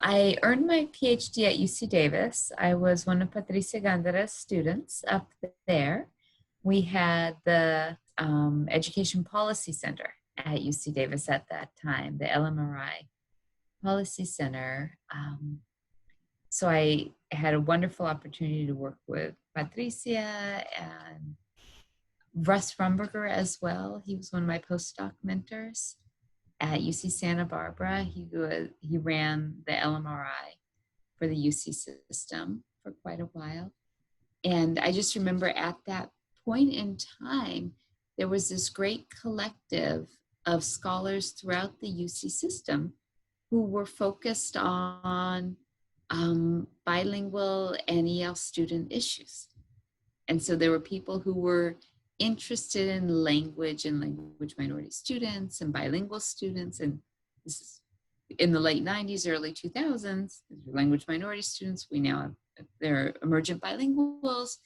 I earned my PhD at UC Davis. I was one of Patricia Gandara's students up there. We had the Education Policy Center at UC Davis at that time, the LMRI Policy Center. So I had a wonderful opportunity to work with Patricia and Russ Rumberger as well. He was one of my postdoc mentors at UC Santa Barbara. He ran the LMRI for the UC system for quite a while. And I just remember at that point in time, there was this great collective of scholars throughout the UC system who were focused on bilingual and EL student issues. And so there were people who were interested in language and language minority students and bilingual students. And this is in the late 90s, early 2000s, language minority students. We now have, they're emergent bilinguals.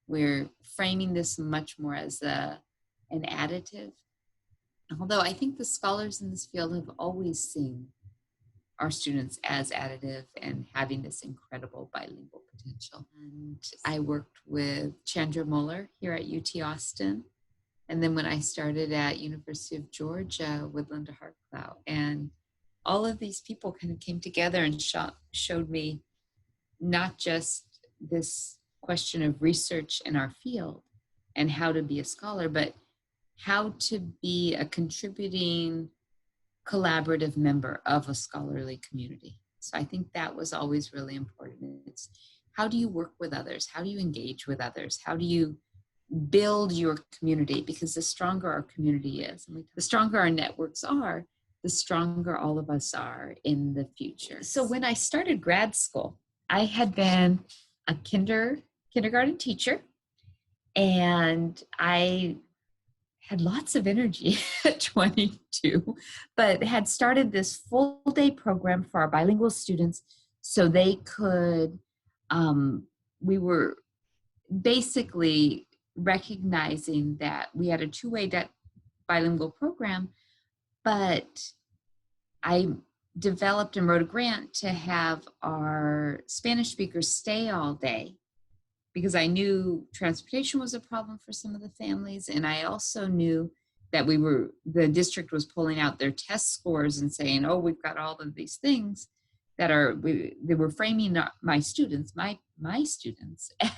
We're framing this much more as an additive. Although I think the scholars in this field have always seen our students as additive and having this incredible bilingual potential. And I worked with Chandra Muller here at UT Austin. And then when I started at University of Georgia with Linda Hartclough, and all of these people kind of came together and showed me not just this question of research in our field and how to be a scholar, but how to be a contributing collaborative member of a scholarly community. So I think that was always really important. It's how do you work with others? How do you engage with others? How do you build your community? Because the stronger our community is, and the stronger our networks are, the stronger all of us are in the future. So when I started grad school, I had been a kindergarten teacher, and I had lots of energy at 22, but had started this full day program for our bilingual students so they could, we were basically recognizing that we had a two-way bilingual program, but I developed and wrote a grant to have our Spanish speakers stay all day, because I knew transportation was a problem for some of the families. And I also knew that the district was pulling out their test scores and saying, oh, we've got all of these things that they were framing my students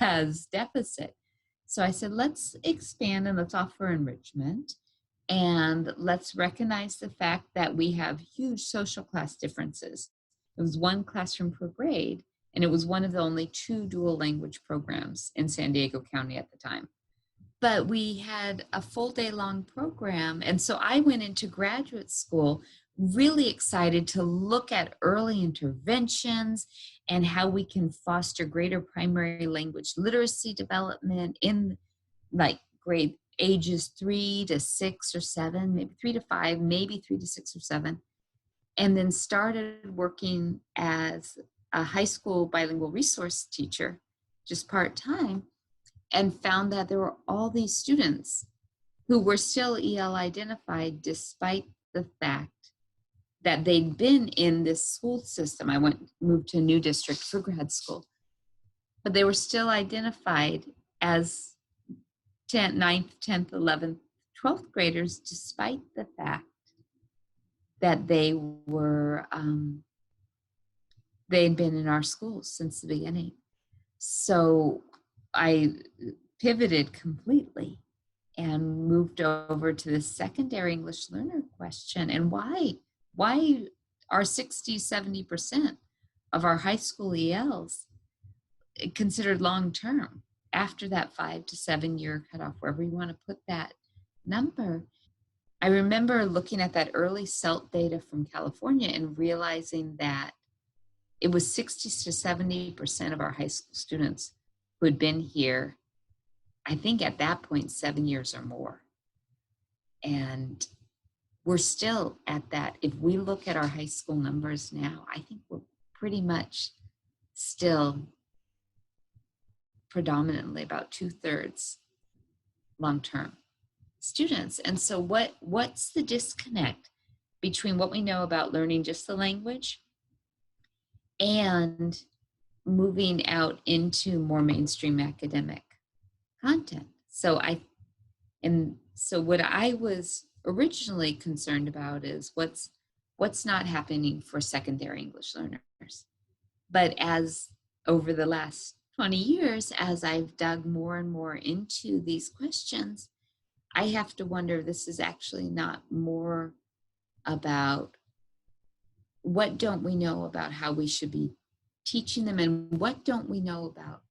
as deficit. So I said, let's expand and let's offer enrichment. And let's recognize the fact that we have huge social class differences. It was one classroom per grade, and it was one of the only 2 dual language programs in San Diego County at the time. But we had a full day long program. And so I went into graduate school really excited to look at early interventions and how we can foster greater primary language literacy development in like grade ages 3 to 6 or 7, maybe 3 to 5, maybe 3 to 6 or 7. And then started working as a high school bilingual resource teacher, just part-time, and found that there were all these students who were still EL identified despite the fact that they'd been in this school system. I moved to a new district for grad school, but they were still identified as 9th, 10th, 11th, 12th graders, despite the fact that they'd been in our schools since the beginning. So I pivoted completely and moved over to the secondary English learner question. And why are 60-70% of our high school ELs considered long-term after that 5 to 7 year cutoff, wherever you want to put that number? I remember looking at that early CELT data from California and realizing that it was 60 to 70% of our high school students who had been here, I think at that point, 7 years or more. And we're still at that. If we look at our high school numbers now, I think we're pretty much still predominantly about 2/3 long-term students. And so what's the disconnect between what we know about learning just the language and moving out into more mainstream academic content. So what I was originally concerned about is what's not happening for secondary English learners. But as over the last 20 years, as I've dug more and more into these questions, I have to wonder if this is actually not more about what don't we know about how we should be teaching them, and what don't we know about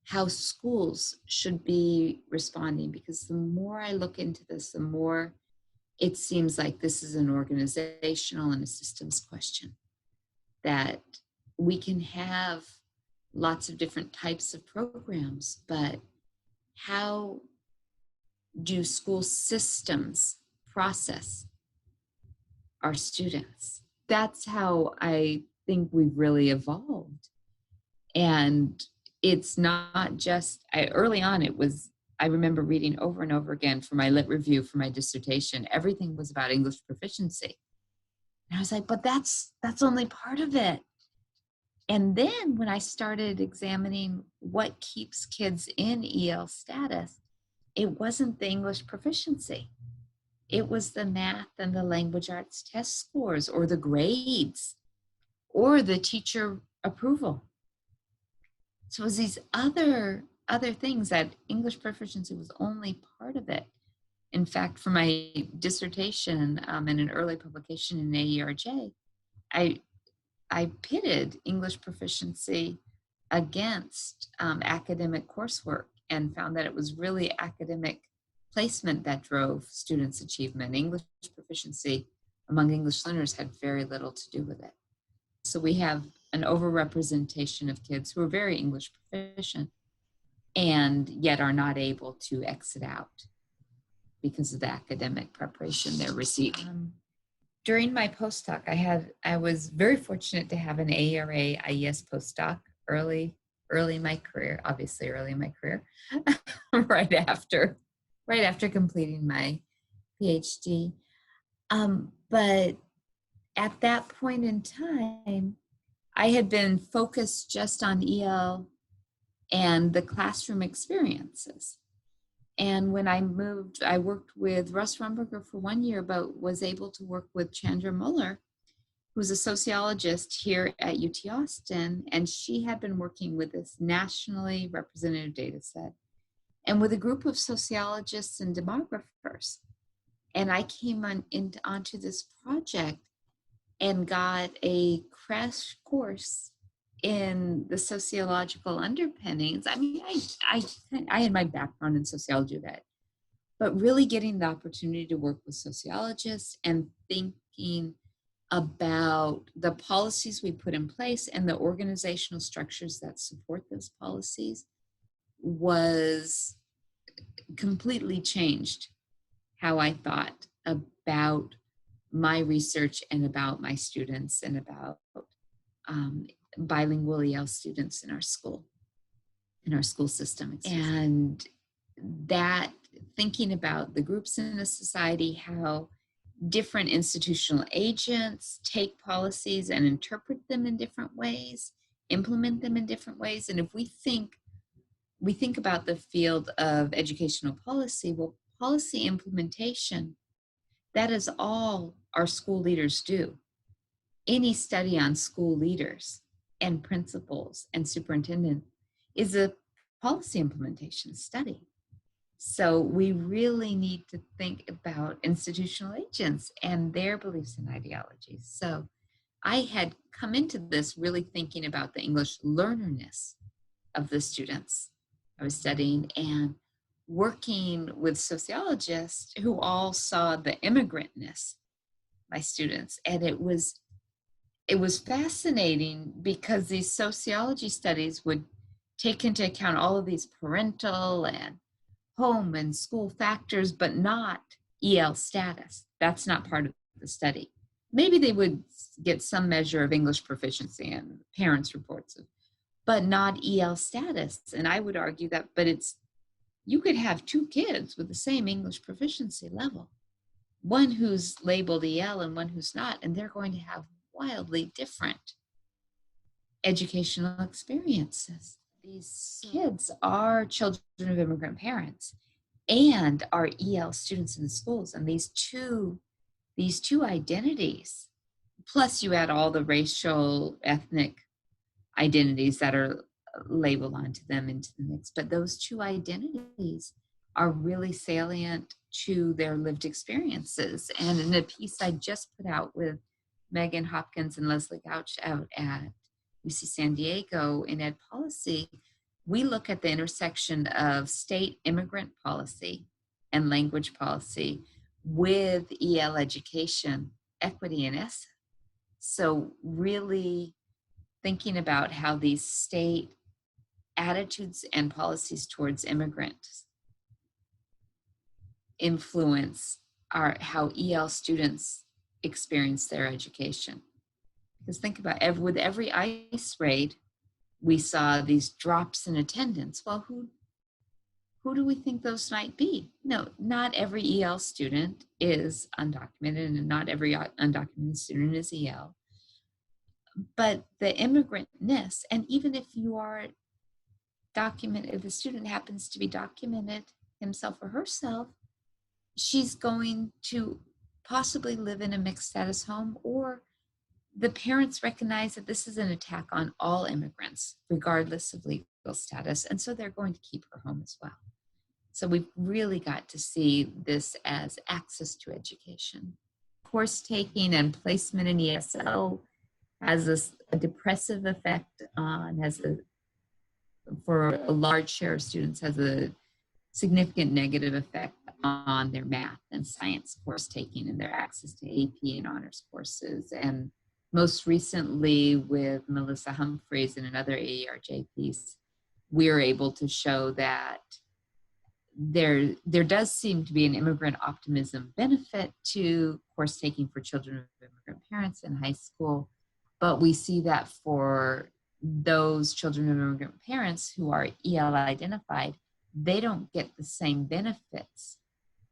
how schools should be responding. Because the more I look into this, the more it seems like this is an organizational and a systems question, that we can have lots of different types of programs, but how do school systems process our students? That's how I think we've really evolved. And it's not just, early on, I remember reading over and over again for my lit review for my dissertation, everything was about English proficiency. And I was like, but that's only part of it. And then when I started examining what keeps kids in EL status, it wasn't the English proficiency. It was the math and the language arts test scores, or the grades, or the teacher approval. So it was these other things, that English proficiency was only part of it. In fact, for my dissertation in an early publication in AERJ, I pitted English proficiency against academic coursework, and found that it was really academic placement that drove students' achievement. English proficiency among English learners had very little to do with it. So we have an overrepresentation of kids who are very English proficient and yet are not able to exit out because of the academic preparation they're receiving. During my postdoc, I was very fortunate to have an AERA IES postdoc early in my career, obviously early in my career, right after completing my PhD. But at that point in time, I had been focused just on EL and the classroom experiences. And when I moved, I worked with Russ Rumberger for 1 year, but was able to work with Chandra Muller, who's a sociologist here at UT Austin. And she had been working with this nationally representative data set and with a group of sociologists and demographers. And I came onto this project and got a crash course in the sociological underpinnings. I mean, I had my background in sociology, but really getting the opportunity to work with sociologists and thinking about the policies we put in place and the organizational structures that support those policies was completely changed how I thought about my research and about my students and about bilingual EL students in our school system. And that, thinking about the groups in a society, how different institutional agents take policies and interpret them in different ways, implement them in different ways. And if we think about the field of educational policy, well, policy implementation, that is all our school leaders do. Any study on school leaders and principals and superintendents is a policy implementation study. So we really need to think about institutional agents and their beliefs and ideologies. So I had come into this really thinking about the English learnerness of the students I was studying, and working with sociologists who all saw the immigrantness of my students. And it was fascinating because these sociology studies would take into account all of these parental and home and school factors, but not EL status. That's not part of the study. Maybe they would get some measure of English proficiency and parents' reports, but not EL status. And I would argue that, you could have two kids with the same English proficiency level, one who's labeled EL and one who's not, and they're going to have wildly different educational experiences. These kids are children of immigrant parents and are EL students in the schools. And these two identities, plus you add all the racial, ethnic identities that are labeled onto them into the mix. But those two identities are really salient to their lived experiences. And in a piece I just put out with Megan Hopkins and Leslie Gouch out at UC San Diego in Ed Policy, we look at the intersection of state immigrant policy and language policy with EL education, equity, and essence. So really thinking about how these state attitudes and policies towards immigrants influence how EL students experience their education. Because think about with every ICE raid, we saw these drops in attendance. Well, who do we think those might be? No, not every EL student is undocumented, and not every undocumented student is EL. But the immigrantness, and even if you are documented, if the student happens to be documented himself or herself, she's going to possibly live in a mixed status home, or the parents recognize that this is an attack on all immigrants, regardless of legal status, and so they're going to keep her home as well. So we've really got to see this as access to education. Course taking and placement in ESL has a depressive effect on, for a large share of students, has a significant negative effect on their math and science course taking and their access to AP and honors courses. And most recently with Melissa Humphreys in another AERJ piece, we're able to show that there does seem to be an immigrant optimism benefit to course taking for children of immigrant parents in high school. But we see that for those children of immigrant parents who are EL identified, they don't get the same benefits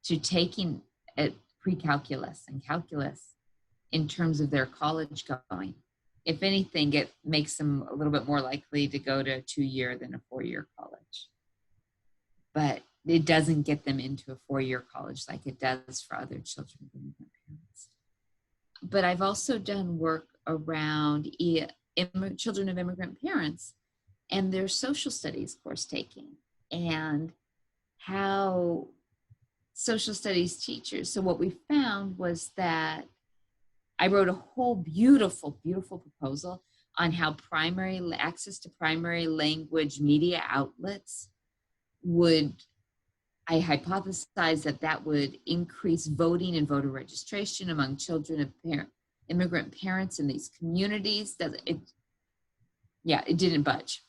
to taking pre-calculus and calculus in terms of their college going. If anything, it makes them a little bit more likely to go to a 2-year than a 4-year college. But it doesn't get them into a 4-year college like it does for other children of immigrant parents. But I've also done work around children of immigrant parents and their social studies course taking, and how social studies teachers. So what we found was that I wrote a whole beautiful, beautiful proposal on how access to primary language media outlets I hypothesized that would increase voting and voter registration among children of immigrant parents in these communities. It didn't budge.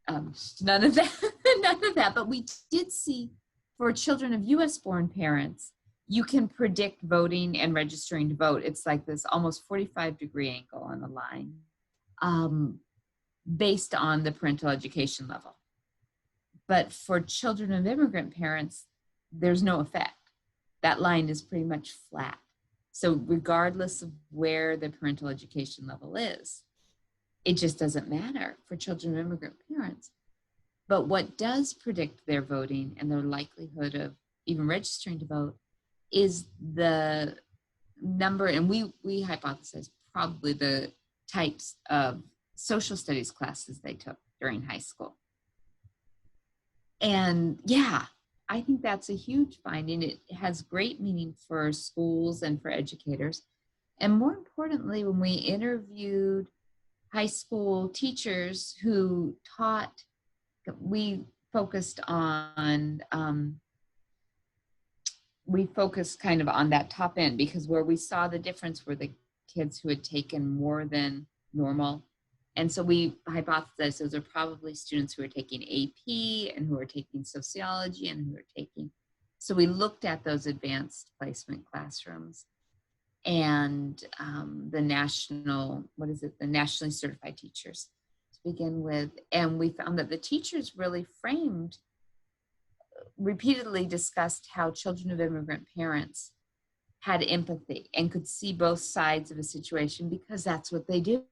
None of that, but we did see for children of US born parents, you can predict voting and registering to vote. It's like this almost 45-degree angle on the line based on the parental education level. But for children of immigrant parents, there's no effect. That line is pretty much flat. So regardless of where the parental education level is, it just doesn't matter for children of immigrant parents. But what does predict their voting and their likelihood of even registering to vote is the number, and we hypothesize probably the types of social studies classes they took during high school. And yeah, I think that's a huge finding. It has great meaning for schools and for educators. And more importantly, when we interviewed high school teachers who taught, we focused kind of on that top end, because where we saw the difference were the kids who had taken more than normal. And so we hypothesized those are probably students who are taking AP and who are taking sociology and who are taking. So we looked at those advanced placement classrooms and the nationally certified teachers to begin with. And we found that the teachers really repeatedly discussed how children of immigrant parents had empathy and could see both sides of a situation because that's what they do.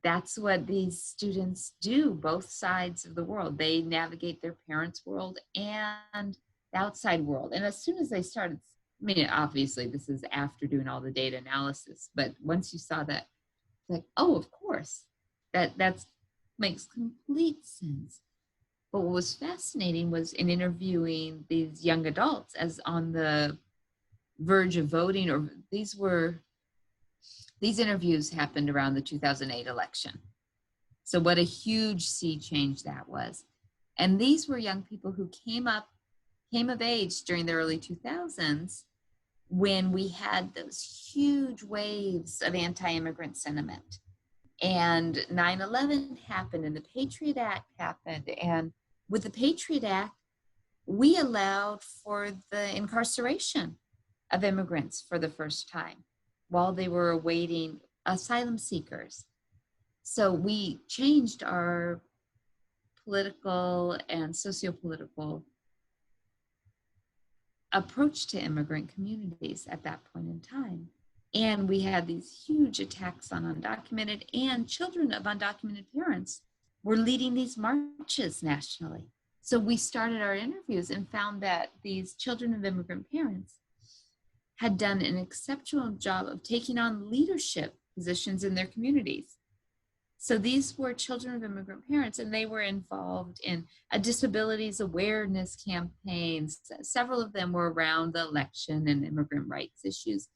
that's what these students do, both sides of the world. They navigate their parents' world and the outside world. And as soon as they started, I mean, obviously this is after doing all the data analysis, but once you saw that, like, oh, of course, that makes complete sense. But what was fascinating was in interviewing these young adults as on the verge of voting, or these interviews happened around the 2008 election. So what a huge sea change that was. And these were young people who came of age during the early 2000s when we had those huge waves of anti-immigrant sentiment. And 9/11 happened and the Patriot Act happened. And with the Patriot Act, we allowed for the incarceration of immigrants for the first time while they were awaiting asylum seekers. So we changed our political and socio-political approach to immigrant communities at that point in time. And we had these huge attacks on undocumented, and children of undocumented parents were leading these marches nationally. So we started our interviews and found that these children of immigrant parents had done an exceptional job of taking on leadership positions in their communities. So these were children of immigrant parents, and they were involved in a disabilities awareness campaigns. Several of them were around the election and immigrant rights issues,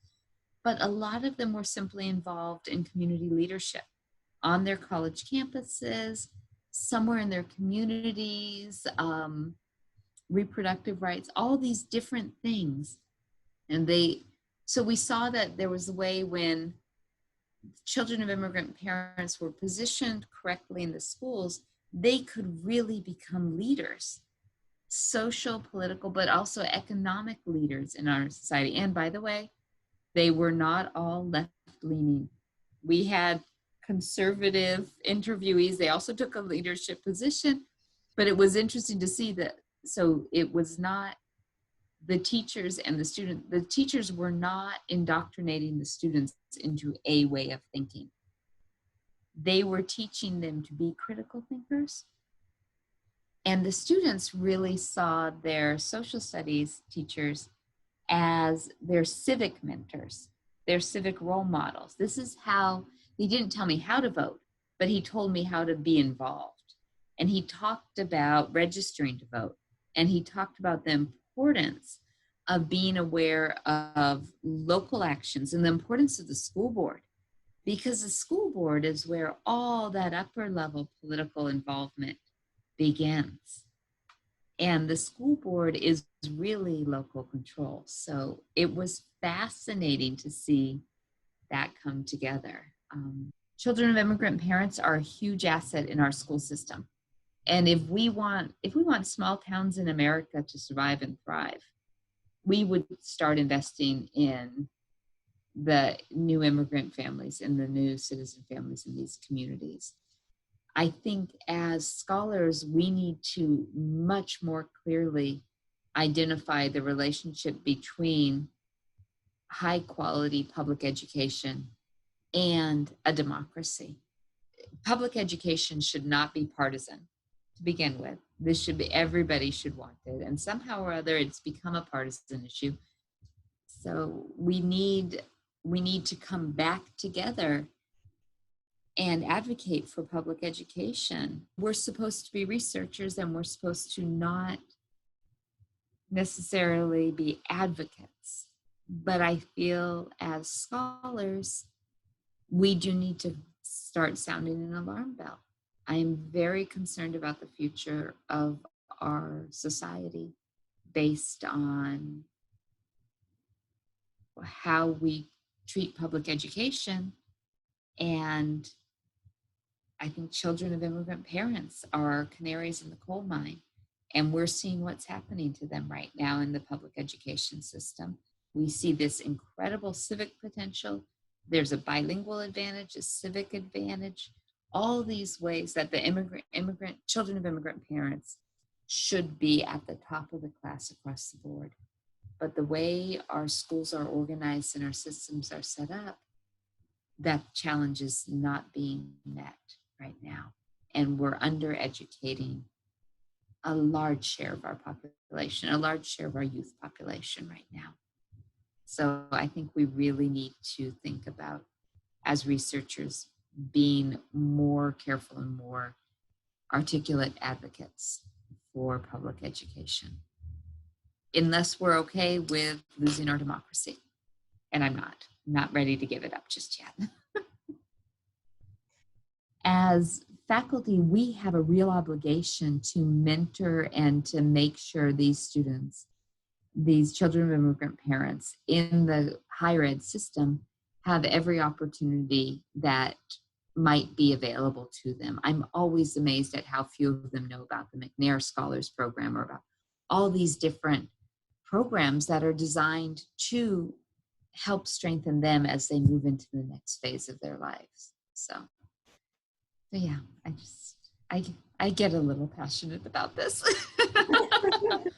but a lot of them were simply involved in community leadership on their college campuses, somewhere in their communities, reproductive rights, all these different things. And so we saw that there was a way when children of immigrant parents were positioned correctly in the schools, they could really become leaders, social, political, but also economic leaders in our society. And by the way, they were not all left-leaning. We had conservative interviewees. They also took a leadership position, but it was interesting to see that. So it was not the teachers and the teachers were not indoctrinating the students into a way of thinking. They were teaching them to be critical thinkers. And the students really saw their social studies teachers as their civic mentors, their civic role models. This is how, he didn't tell me how to vote, but he told me how to be involved. And he talked about registering to vote. And he talked about the importance of being aware of local actions and the importance of the school board, because the school board is where all that upper level political involvement begins. And the school board is really local control. So it was fascinating to see that come together. Children of immigrant parents are a huge asset in our school system. And if we want small towns in America to survive and thrive, we would start investing in the new immigrant families and the new citizen families in these communities. I think as scholars, we need to much more clearly identify the relationship between high quality public education and a democracy. Public education should not be partisan to begin with. This should be, everybody should want it. And somehow or other, it's become a partisan issue. So we need to come back together and advocate for public education. We're supposed to be researchers, and we're supposed to not necessarily be advocates. But I feel as scholars, we do need to start sounding an alarm bell. I'm very concerned about the future of our society based on how we treat public education. And I think children of immigrant parents are canaries in the coal mine, and we're seeing what's happening to them right now in the public education system. We see this incredible civic potential. There's a bilingual advantage, a civic advantage, all these ways that the children of immigrant parents should be at the top of the class across the board. But the way our schools are organized and our systems are set up, that challenge is not being met right now. And we're undereducating a large share of our population, a large share of our youth population right now. So I think we really need to think about, as researchers, being more careful and more articulate advocates for public education, unless we're okay with losing our democracy. And I'm not ready to give it up just yet. As faculty, we have a real obligation to mentor and to make sure these students, these children of immigrant parents in the higher ed system, have every opportunity that might be available to them. I'm always amazed at how few of them know about the McNair Scholars Program or about all these different programs that are designed to help strengthen them as they move into the next phase of their lives. So yeah, I get a little passionate about this.